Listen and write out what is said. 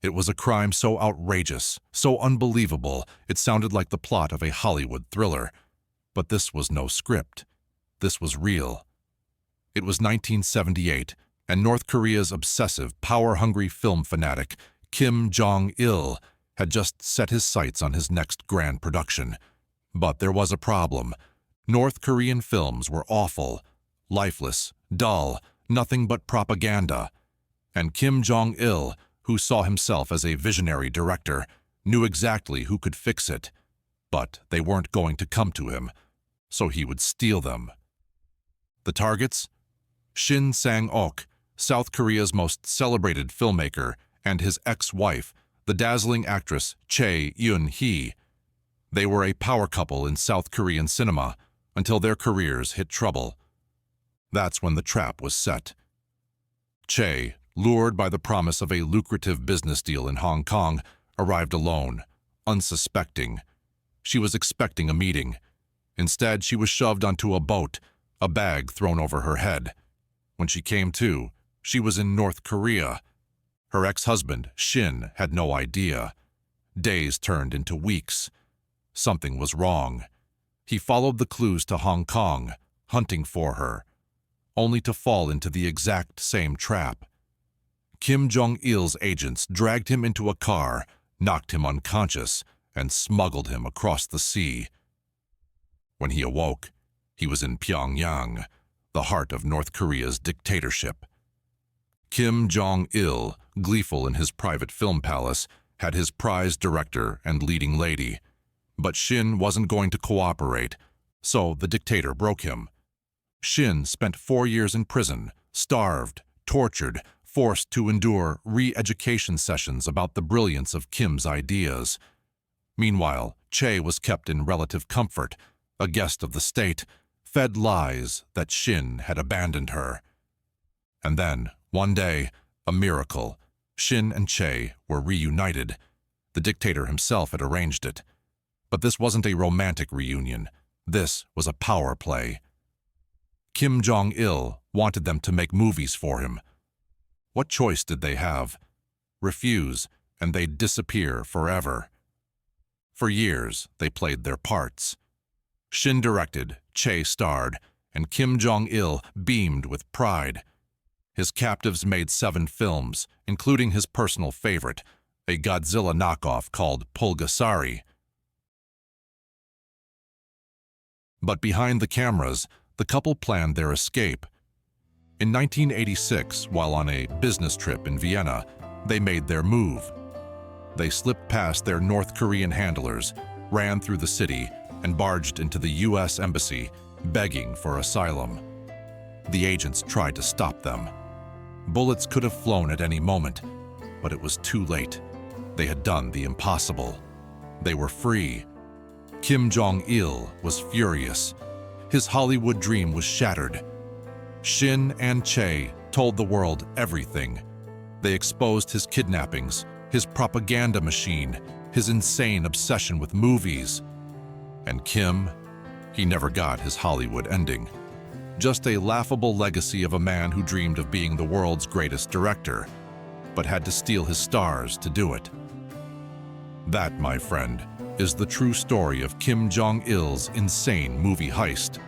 It was a crime so outrageous, so unbelievable, it sounded like the plot of a Hollywood thriller. But this was no script. This was real. It was 1978, and North Korea's obsessive, power-hungry film fanatic, Kim Jong-il, had just set his sights on his next grand production. But there was a problem. North Korean films were awful, lifeless, dull, nothing but propaganda. And Kim Jong-il, who saw himself as a visionary director, knew exactly who could fix it. But they weren't going to come to him, so he would steal them. The targets? Shin Sang-ok, South Korea's most celebrated filmmaker, and his ex-wife, the dazzling actress Choi Eun-hee. They were a power couple in South Korean cinema until their careers hit trouble. That's when the trap was set. Choi, lured by the promise of a lucrative business deal in Hong Kong, arrived alone, unsuspecting. She was expecting a meeting. Instead, she was shoved onto a boat, a bag thrown over her head. When she came to, she was in North Korea. Her ex-husband, Shin, had no idea. Days turned into weeks. Something was wrong. He followed the clues to Hong Kong, hunting for her, only to fall into the exact same trap. Kim Jong-il's agents dragged him into a car, knocked him unconscious, and smuggled him across the sea. When he awoke, he was in Pyongyang, the heart of North Korea's dictatorship. Kim Jong-il, gleeful in his private film palace, had his prize director and leading lady. But Shin wasn't going to cooperate, so the dictator broke him. Shin spent 4 years in prison, starved, tortured, forced to endure re-education sessions about the brilliance of Kim's ideas. Meanwhile, Choi was kept in relative comfort, a guest of the state, fed lies that Shin had abandoned her. And then, one day, a miracle. Shin and Choi were reunited. The dictator himself had arranged it. But this wasn't a romantic reunion. This was a power play. Kim Jong-il wanted them to make movies for him. What choice did they have? Refuse, and they'd disappear forever. For years, they played their parts. Shin directed, Choi starred, and Kim Jong-il beamed with pride. His captives made 7 films, including his personal favorite, a Godzilla knockoff called Pulgasari. But behind the cameras, the couple planned their escape. In 1986, while on a business trip in Vienna, they made their move. They slipped past their North Korean handlers, ran through the city, and barged into the U.S. embassy, begging for asylum. The agents tried to stop them. Bullets could have flown at any moment, but it was too late. They had done the impossible. They were free. Kim Jong-il was furious. His Hollywood dream was shattered. Shin and Choi told the world everything. They exposed his kidnappings, his propaganda machine, his insane obsession with movies. And Kim, he never got his Hollywood ending. Just a laughable legacy of a man who dreamed of being the world's greatest director, but had to steal his stars to do it. That, my friend, is the true story of Kim Jong-il's insane movie heist.